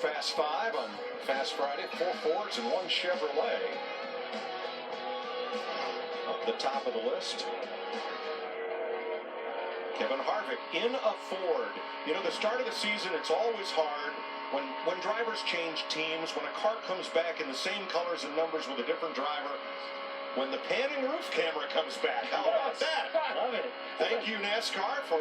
Fast Five on Fast Friday. 4 Fords and 1 Chevrolet. Up the top of the list, Kevin Harvick in a Ford. You know, the start of the season, it's always hard when drivers change teams, when a car comes back in the same colors and numbers with a different driver, when the panning roof camera comes back. How about that? I love it. Thank you, NASCAR, for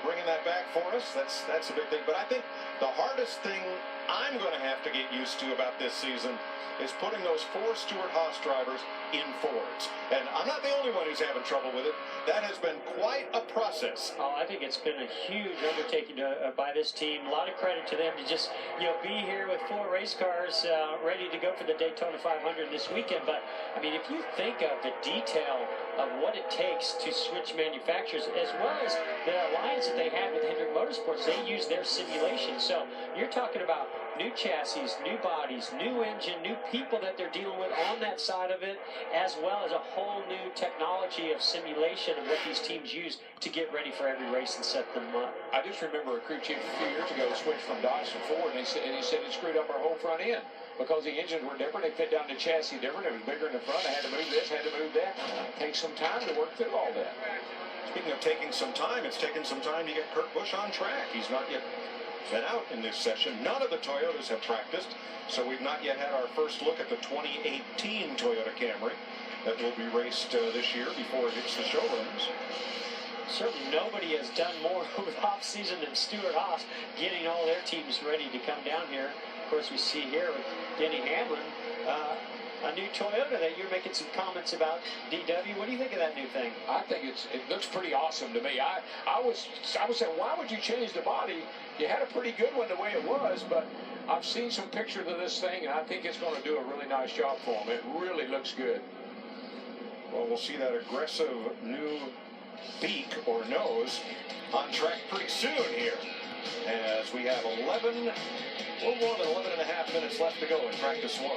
bringing that back for us. That's a big thing. But I think the hardest thing I'm going to have to get used to about this season is putting those 4 Stewart-Haas drivers in Fords. And I'm not the only one who's having trouble with it. That has been quite a process. Oh, I think it's been a huge undertaking by this team. A lot of credit to them to just, be here with 4 race cars ready to go for the Daytona 500 this weekend. But, I mean, if you think of the detail of what it takes to switch manufacturers, as well as the alliance that they have with Hendrick Motorsports, they use their simulation. So you're talking about new chassis, new bodies, new engine, new people that they're dealing with on that side of it, as well as a whole new technology of simulation of what these teams use to get ready for every race and set them up. I just remember a crew chief a few years ago switched from Dodge to Ford, and he said it screwed up our whole front end because the engines were different. They fit down the chassis different. It was bigger in the front. I had to move this, had to move that. It takes some time to work through all that. Speaking of taking some time, it's taken some time to get Kurt Busch on track. He's not yet been out in this session. None of the Toyotas have practiced, so we've not yet had our first look at the 2018 Toyota Camry that will be raced this year before it hits the showrooms. Certainly nobody has done more over the offseason than Stewart-Haas, getting all their teams ready to come down here. Of course, we see here with Denny Hamlin, a new Toyota that you're making some comments about. DW, what do you think of that new thing? I think it looks pretty awesome to me. I was saying, why would you change the body? You had a pretty good one the way it was, but I've seen some pictures of this thing, and I think it's going to do a really nice job for them. It really looks good. Well, we'll see that aggressive new beak or nose on track pretty soon here, as we have 11, a little more than 11 and a half minutes left to go in practice 1.